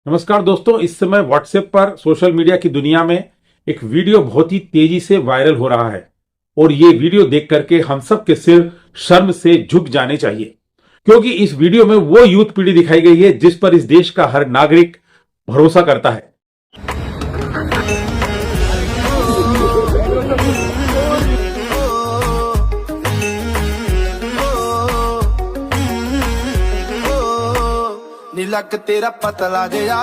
नमस्कार दोस्तों, इस समय व्हाट्सएप पर सोशल मीडिया की दुनिया में एक वीडियो बहुत ही तेजी से वायरल हो रहा है और ये वीडियो देख करके हम सब के सिर शर्म से झुक जाने चाहिए, क्योंकि इस वीडियो में वो यूथ पीढ़ी दिखाई गई है जिस पर इस देश का हर नागरिक भरोसा करता है। नीलक तेरा पतला जिया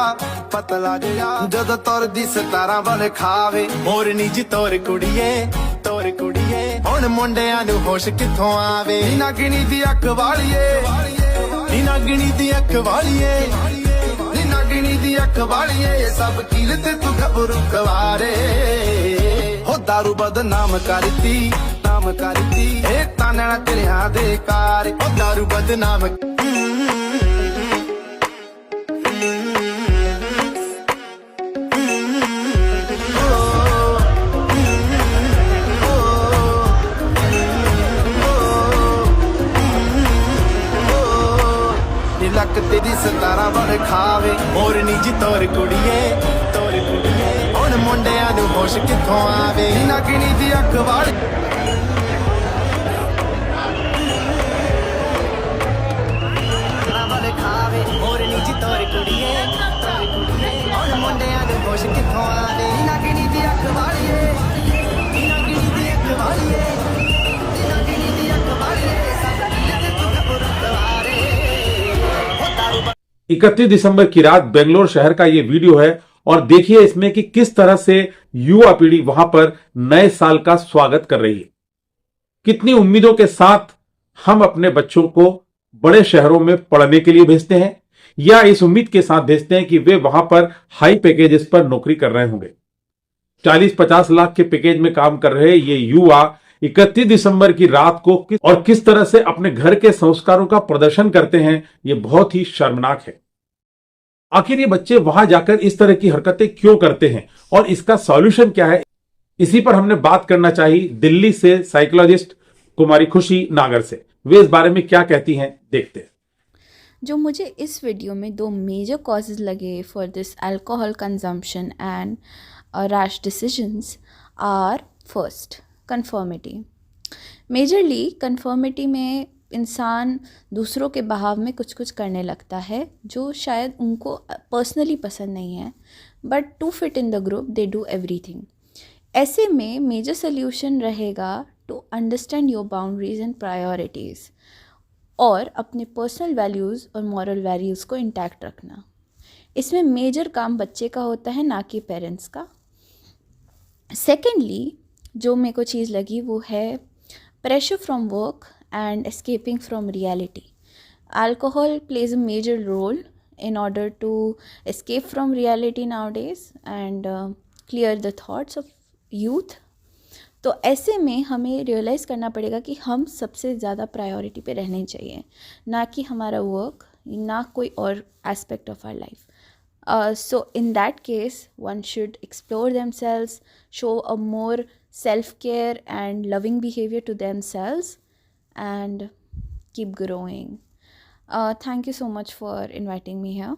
जद तुरदी सतारा वाले खावे मोरनी जी तोर कुड़िए हुण मुंडियां नू होश किथों आवे नी नागणी दी अख वालिए नी नागणी दी अख वालिए नी नागणी दी अख वालिए सब कील ते तू घबरू कवारे हो दारू बदनाम करती ए तानना तेरिया दे कार हो दारू बदनाम लक तेरी सतारा वाले खावे मोरनी जी तोर कुड़िए हुण मुंडियां नू होश किथों आवे नागणी दी अख वाली वाले खावे मोरनी जी तोर कुड़िए हुण मुंडियां नू होश किथों आवे नागणी दी अख वालिए नागणी दी अख वालिए नागणी दी अख वालिए सब कीले तू घबरू कवारे 31 दिसंबर की रात बेंगलोर शहर का ये वीडियो है और देखिए इसमें कि किस तरह से युवा पीढ़ी वहां पर नए साल का स्वागत कर रही है। कितनी उम्मीदों के साथ हम अपने बच्चों को बड़े शहरों में पढ़ने के लिए भेजते हैं या इस उम्मीद के साथ भेजते हैं कि वे वहां पर हाई पैकेजेस पर नौकरी कर रहे होंगे। 40-50 लाख के पैकेज में काम कर रहे ये युवा 31 दिसंबर की रात को किस तरह से अपने घर के संस्कारों का प्रदर्शन करते हैं, ये बहुत ही शर्मनाक है। आखिर ये बच्चे वहां जाकर इस तरह की हरकतें क्यों करते हैं और इसका सॉल्यूशन क्या है, इसी पर हमने बात करना चाहिए दिल्ली से साइकोलॉजिस्ट कुमारी खुशी नागर से। वे इस बारे में क्या कहती हैं, देखते हैं। जो मुझे इस वीडियो में दो मेजर कॉजेज लगे for this alcohol consumption and rash decisions are first conformity. Majorly conformity में इंसान दूसरों के बहाव में कुछ कुछ करने लगता है जो शायद उनको पर्सनली पसंद नहीं है, but to fit in the group they do everything. ऐसे में मेजर सोल्यूशन रहेगा to understand your boundaries and priorities और अपने पर्सनल वैल्यूज़ और मॉरल वैल्यूज़ को इंटैक्ट रखना। इसमें मेजर काम बच्चे का होता है, ना कि पेरेंट्स का। सेकेंडली जो मेरे को चीज़ लगी वो है pressure from work and escaping from reality. Alcohol plays a major role in order to escape from reality nowadays and clear the thoughts of youth. तो ऐसे में हमें रियलाइज़ करना पड़ेगा कि हम सबसे ज़्यादा प्रायोरिटी पे रहने चाहिए, ना कि हमारा वर्क, ना कोई और aspect of our life. So in that case one should explore themselves, show a more self-care and loving behavior to themselves and keep growing. Thank you so much for inviting me here.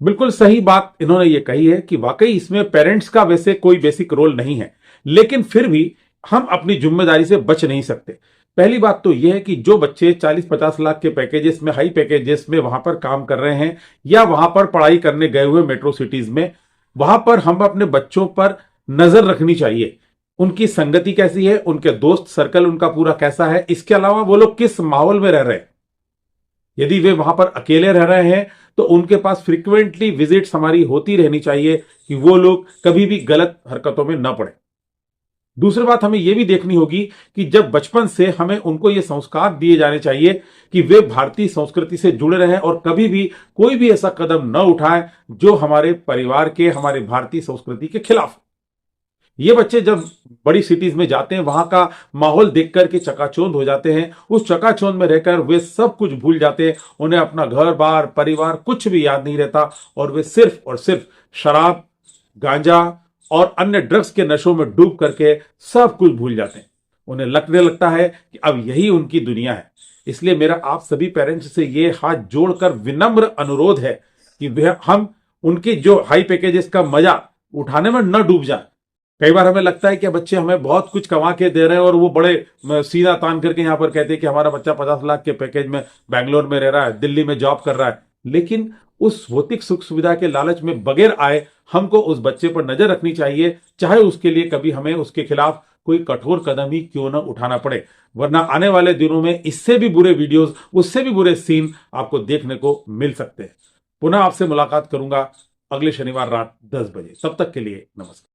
बिल्कुल सही बात इन्होंने ये कही है कि वाकई इसमें पेरेंट्स का वैसे कोई बेसिक रोल नहीं है, लेकिन फिर भी हम अपनी जिम्मेदारी से बच नहीं सकते। पहली बात तो यह है कि जो बच्चे 40-50 लाख के पैकेजेस में, हाई पैकेजेस में वहां पर काम कर रहे हैं या वहां पर पढ़ाई करने गए हुए मेट्रो सिटीज में, वहां पर हम अपने बच्चों पर नजर रखनी चाहिए। उनकी संगति कैसी है, उनके दोस्त सर्कल उनका पूरा कैसा है, इसके अलावा वो लोग किस माहौल में रह रहे हैं। यदि वे वहां पर अकेले रह रहे हैं तो उनके पास फ्रीक्वेंटली विजिट्स हमारी होती रहनी चाहिए कि वो लोग कभी भी गलत हरकतों में न पड़े। दूसरी बात हमें यह भी देखनी होगी कि जब बचपन से हमें उनको ये संस्कार दिए जाने चाहिए कि वे भारतीय संस्कृति से जुड़े रहें और कभी भी कोई भी ऐसा कदम न उठाएं जो हमारे परिवार के, हमारे भारतीय संस्कृति के खिलाफ। ये बच्चे जब बड़ी सिटीज में जाते हैं वहां का माहौल देख करके चकाचौंध हो जाते हैं। उस चकाचौंध में रहकर वे सब कुछ भूल जाते हैं, उन्हें अपना घर बार परिवार कुछ भी याद नहीं रहता और वे सिर्फ और सिर्फ शराब, गांजा और अन्य ड्रग्स के नशों में डूब करके सब कुछ भूल जाते हैं। उन्हें लगने लगता है कि अब यही उनकी दुनिया है। इसलिए मेरा आप सभी पेरेंट्स से ये हाथ जोड़कर विनम्र अनुरोध है कि हम उनकी जो हाई पैकेजेस का मजा उठाने में न डूब जाए। कई बार हमें लगता है कि बच्चे हमें बहुत कुछ कमा के दे रहे हैं और वो बड़े सीधा तान करके यहाँ पर कहते हैं कि हमारा बच्चा 50 लाख के पैकेज में बैंगलोर में रह रहा है, दिल्ली में जॉब कर रहा है, लेकिन उस भौतिक सुख सुविधा के लालच में बगैर आए हमको उस बच्चे पर नजर रखनी चाहिए, चाहे उसके लिए कभी हमें उसके खिलाफ कोई कठोर कदम ही क्यों न उठाना पड़े, वरना आने वाले दिनों में इससे भी बुरे वीडियोस, उससे भी बुरे सीन आपको देखने को मिल सकते हैं। पुनः आपसे मुलाकात करूंगा अगले शनिवार रात 10 बजे। तब तक के लिए नमस्कार।